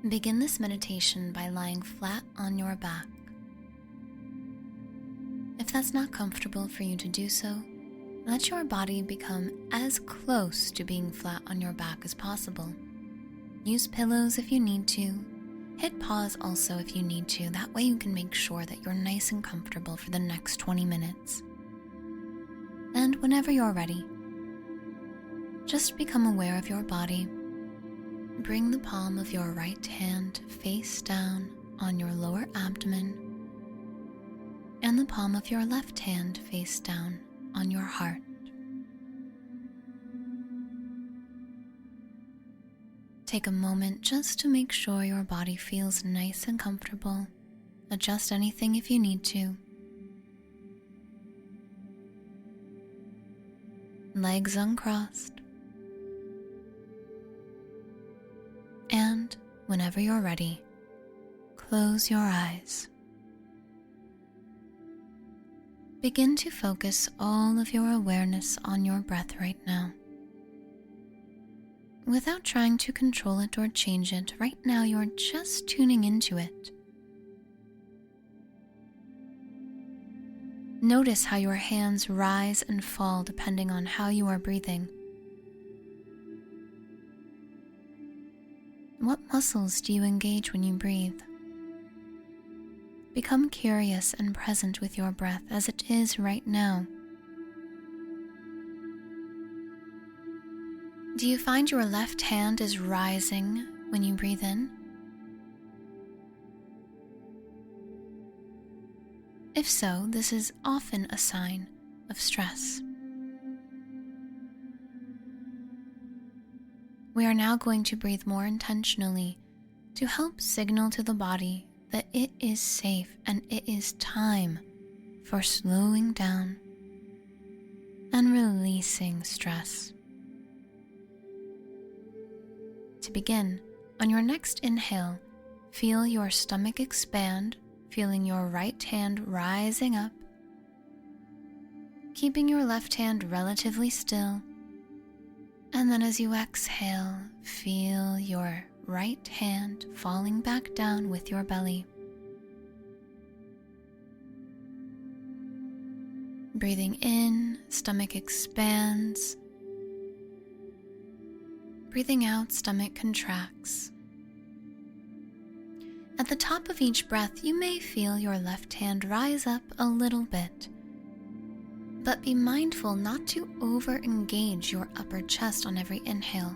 Begin this meditation by lying flat on your back. If that's not comfortable for you to do so, let your body become as close to being flat on your back as possible. Use pillows if you need to. Hit pause also if you need to. That way you can make sure that you're nice and comfortable for the next 20 minutes. And whenever you're ready, just become aware of your body. Bring the palm of your right hand face down on your lower abdomen and the palm of your left hand face down on your heart. Take a moment just to make sure your body feels nice and comfortable. Adjust anything if you need to. Legs uncrossed. And whenever you're ready, close your eyes. Begin to focus all of your awareness on your breath right now. Without trying to control it or change it, right now you're just tuning into it. Notice how your hands rise and fall depending on how you are breathing. What muscles do you engage when you breathe? Become curious and present with your breath as it is right now. Do you find your left hand is rising when you breathe in? If so, this is often a sign of stress. We are now going to breathe more intentionally to help signal to the body that it is safe and it is time for slowing down and releasing stress. To begin, on your next inhale, feel your stomach expand, feeling your right hand rising up, keeping your left hand relatively still. And then as you exhale, feel your right hand falling back down with your belly. Breathing in, stomach expands. Breathing out, stomach contracts. At the top of each breath, you may feel your left hand rise up a little bit. But be mindful not to over-engage your upper chest on every inhale.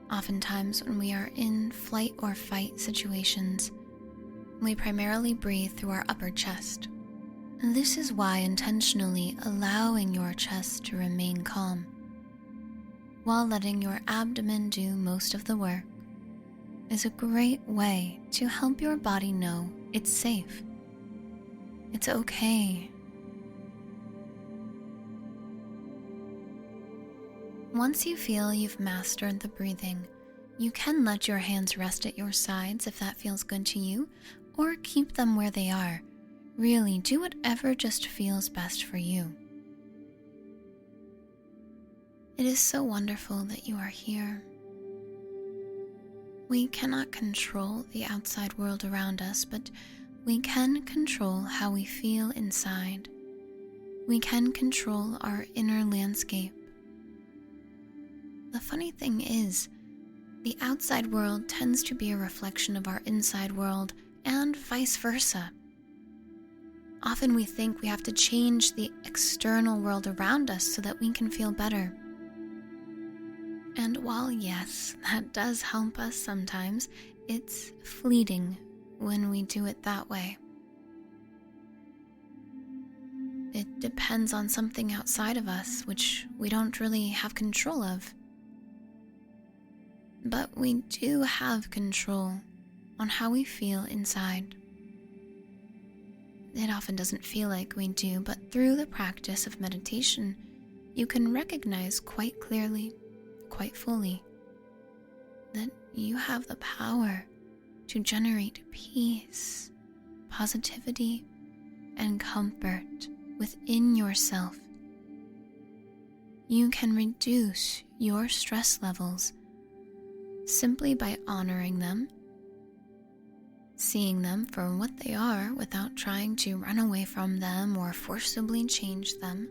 Oftentimes, when we are in flight or fight situations, we primarily breathe through our upper chest. And this is why intentionally allowing your chest to remain calm, while letting your abdomen do most of the work, is a great way to help your body know it's safe. It's okay. Once you feel you've mastered the breathing, you can let your hands rest at your sides if that feels good to you, or keep them where they are. Really, do whatever just feels best for you. It is so wonderful that you are here. We cannot control the outside world around us, but we can control how we feel inside. We can control our inner landscape. The funny thing is, the outside world tends to be a reflection of our inside world and vice versa. Often we think we have to change the external world around us so that we can feel better. And while yes, that does help us sometimes, it's fleeting when we do it that way. It depends on something outside of us, which we don't really have control of. But we do have control on how we feel inside. It often doesn't feel like we do, but through the practice of meditation, you can recognize quite clearly, quite fully, that you have the power to generate peace, positivity, and comfort within yourself. You can reduce your stress levels simply by honoring them, seeing them for what they are without trying to run away from them or forcibly change them,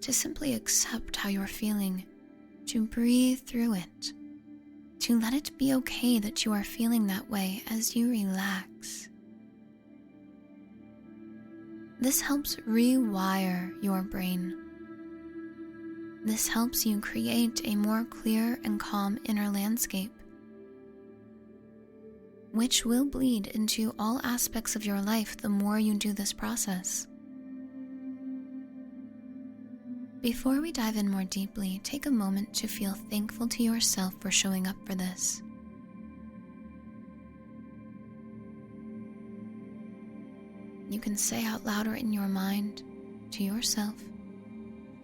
to simply accept how you're feeling, to breathe through it, to let it be okay that you are feeling that way as you relax. This helps rewire your brain. This helps you create a more clear and calm inner landscape, which will bleed into all aspects of your life the more you do this process. Before we dive in more deeply, take a moment to feel thankful to yourself for showing up for this. You can say out loud or in your mind to yourself,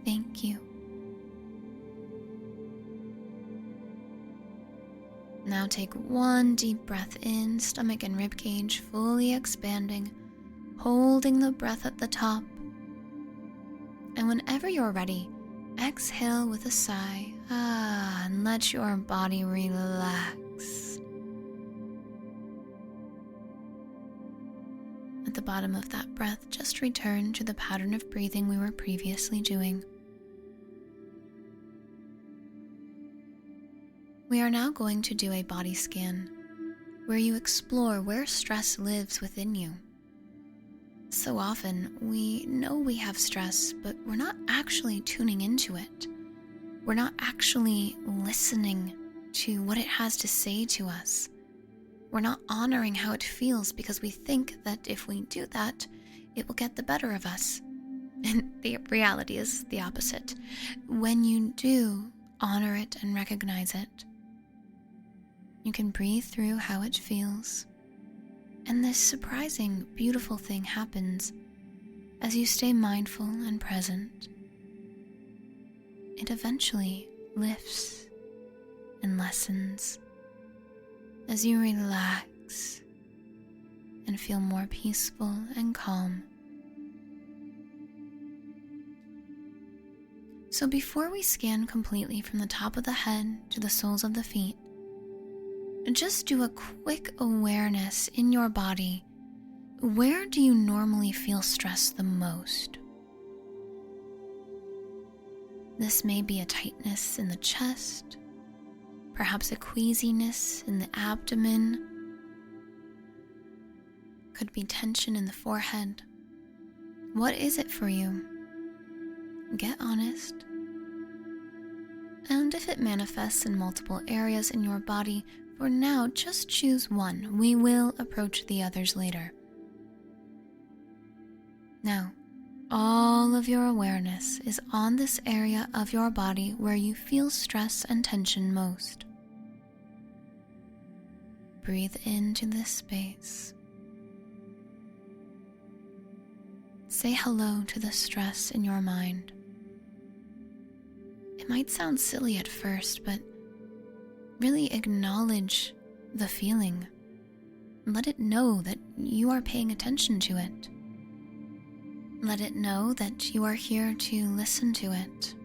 "Thank you." Now take one deep breath in, stomach and ribcage fully expanding, holding the breath at the top. And whenever you're ready, exhale with a sigh, and let your body relax. At the bottom of that breath, just return to the pattern of breathing we were previously doing. We are now going to do a body scan, where you explore where stress lives within you. So often, we know we have stress, but we're not actually tuning into it. We're not actually listening to what it has to say to us. We're not honoring how it feels because we think that if we do that, it will get the better of us. And the reality is the opposite. When you do honor it and recognize it, you can breathe through how it feels. And this surprising, beautiful thing happens as you stay mindful and present. It eventually lifts and lessens as you relax and feel more peaceful and calm. So before we scan completely from the top of the head to the soles of the feet, just do a quick awareness in your body. Where do you normally feel stress the most? This may be a tightness in the chest, perhaps a queasiness in the abdomen, could be tension in the forehead. What is it for you? Get honest. And if it manifests in multiple areas in your body, for now, just choose one. We will approach the others later. Now, all of your awareness is on this area of your body where you feel stress and tension most. Breathe into this space. Say hello to the stress in your mind. It might sound silly at first, but really acknowledge the feeling. Let it know that you are paying attention to it. Let it know that you are here to listen to it.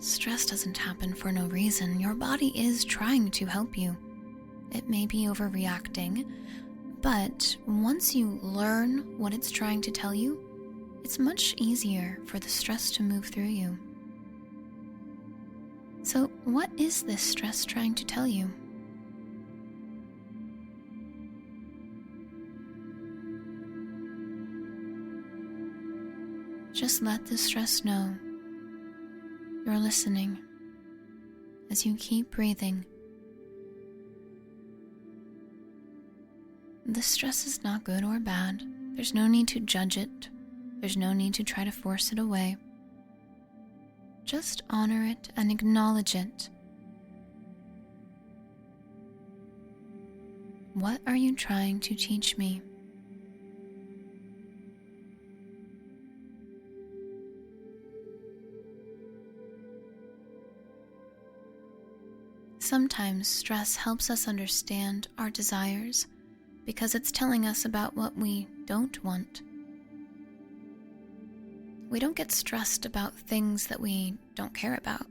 Stress doesn't happen for no reason. Your body is trying to help you. It may be overreacting, but once you learn what it's trying to tell you, it's much easier for the stress to move through you. So, what is this stress trying to tell you? Just let the stress know you're listening as you keep breathing. The stress is not good or bad. There's no need to judge it. There's no need to try to force it away. Just honor it and acknowledge it. What are you trying to teach me? Sometimes stress helps us understand our desires because it's telling us about what we don't want. We don't get stressed about things that we don't care about.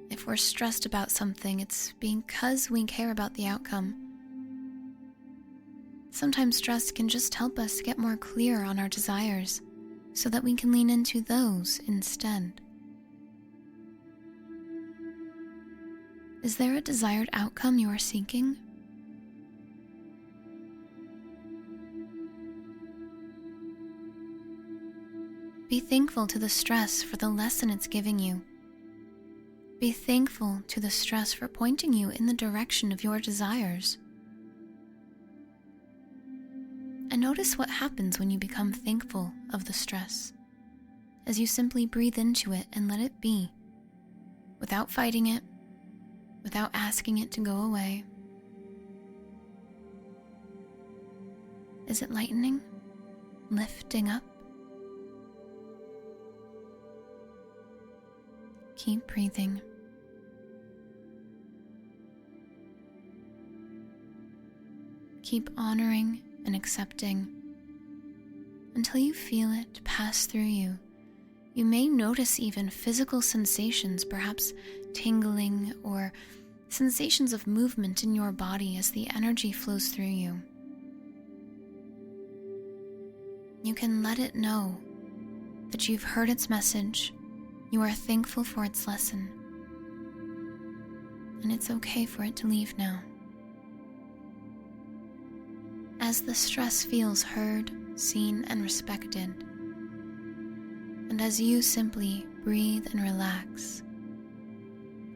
If we're stressed about something, it's because we care about the outcome. Sometimes stress can just help us get more clear on our desires so that we can lean into those instead. Is there a desired outcome you are seeking? Be thankful to the stress for the lesson it's giving you. Be thankful to the stress for pointing you in the direction of your desires. And notice what happens when you become thankful of the stress, as you simply breathe into it and let it be, without fighting it, without asking it to go away. Is it lightening? Lifting up? Keep breathing. Keep honoring and accepting until you feel it pass through you. You may notice even physical sensations, perhaps tingling or sensations of movement in your body as the energy flows through you. You can let it know that you've heard its message, you are thankful for its lesson, and it's okay for it to leave now. As the stress feels heard, seen, and respected, and as you simply breathe and relax,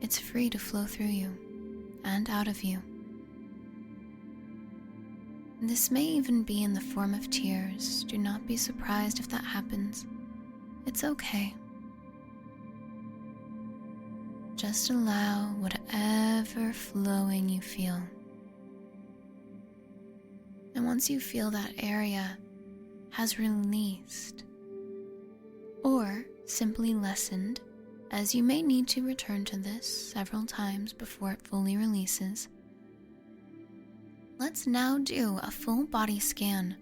it's free to flow through you and out of you. This may even be in the form of tears. Do not be surprised if that happens. It's okay. Just allow whatever flowing you feel. And once you feel that area has released or simply lessened, as you may need to return to this several times before it fully releases, let's now do a full body scan.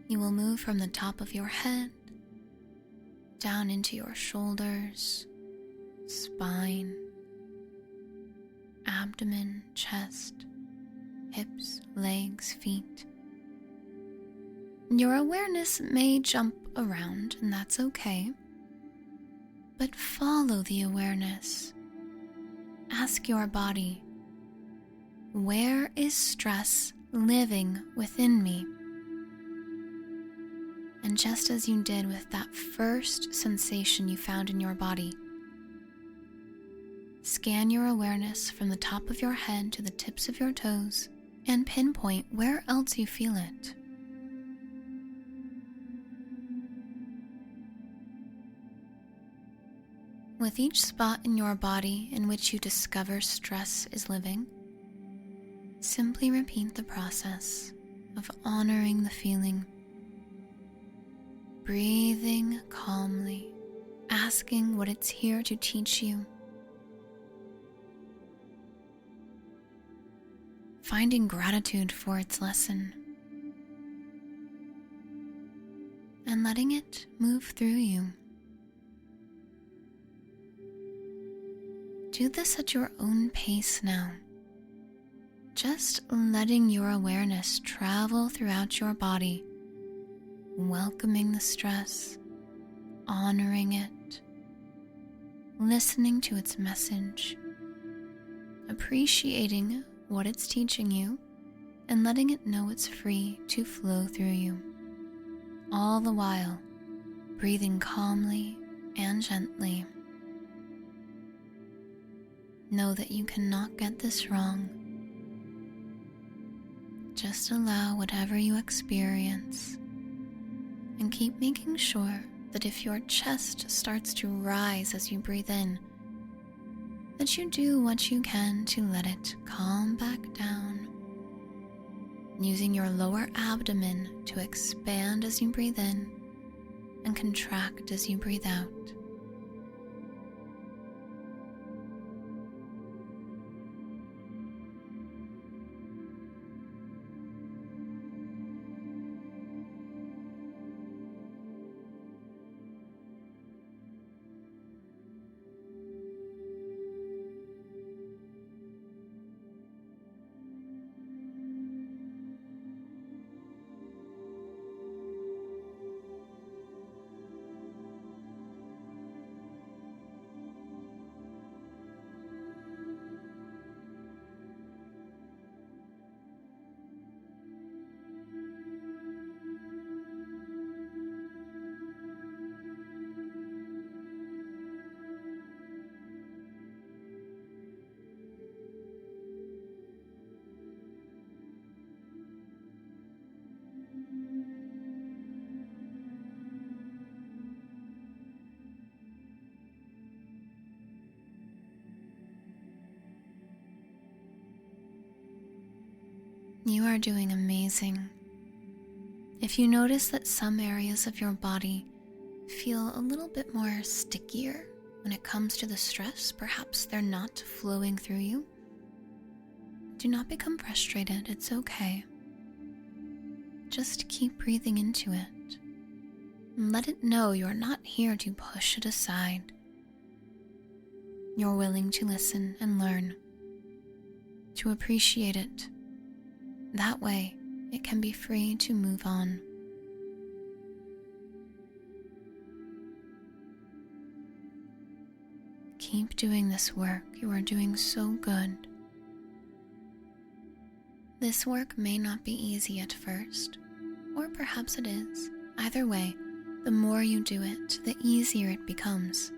You will move from the top of your head down into your shoulders, spine, abdomen, chest, hips, legs, feet. Your awareness may jump around, and that's okay. But follow the awareness. Ask your body, where is stress living within me? And just as you did with that first sensation you found in your body, scan your awareness from the top of your head to the tips of your toes and pinpoint where else you feel it. With each spot in your body in which you discover stress is living, simply repeat the process of honoring the feeling, breathing calmly, asking what it's here to teach you, finding gratitude for its lesson, and letting it move through you. Do this at your own pace now, just letting your awareness travel throughout your body, welcoming the stress, honoring it, listening to its message, appreciating what it's teaching you, and letting it know it's free to flow through you. All the while, breathing calmly and gently. Know that you cannot get this wrong. Just allow whatever you experience, and keep making sure that if your chest starts to rise as you breathe in, that you do what you can to let it calm back down, using your lower abdomen to expand as you breathe in and contract as you breathe out. You are doing amazing. If you notice that some areas of your body feel a little bit more stickier when it comes to the stress, perhaps they're not flowing through you, do not become frustrated. It's okay. Just keep breathing into it and let it know you're not here to push it aside. You're willing to listen and learn, to appreciate it. That way, it can be free to move on. Keep doing this work. You are doing so good. This work may not be easy at first, or perhaps it is. Either way, the more you do it, the easier it becomes.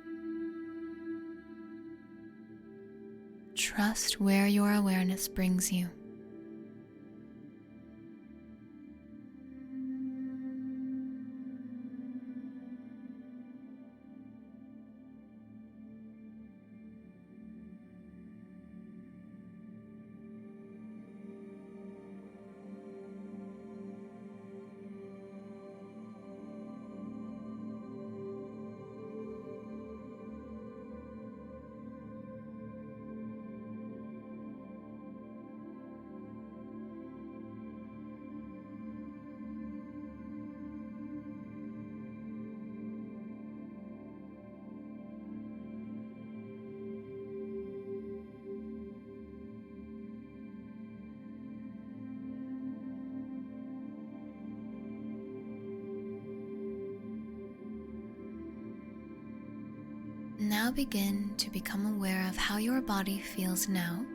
Trust where your awareness brings you. Now begin to become aware of how your body feels now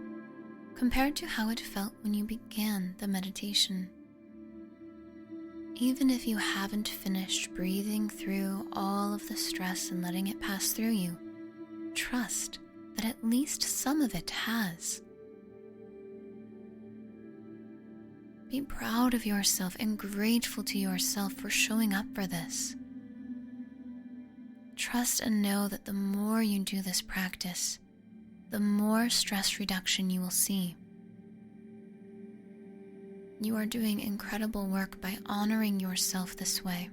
compared to how it felt when you began the meditation. Even if you haven't finished breathing through all of the stress and letting it pass through you, trust that at least some of it has. Be proud of yourself and grateful to yourself for showing up for this. Trust and know that the more you do this practice, the more stress reduction you will see. You are doing incredible work by honoring yourself this way.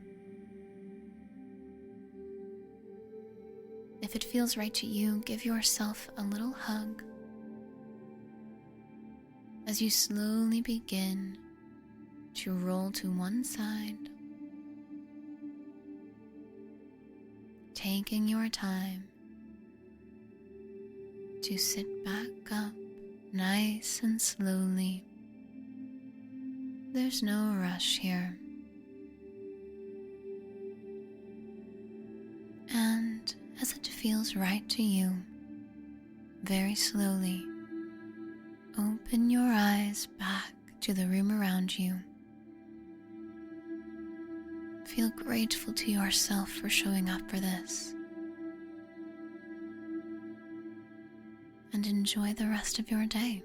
If it feels right to you, give yourself a little hug as you slowly begin to roll to one side, taking your time to sit back up nice and slowly. There's no rush here. And as it feels right to you, very slowly, open your eyes back to the room around you. Feel grateful to yourself for showing up for this. And enjoy the rest of your day.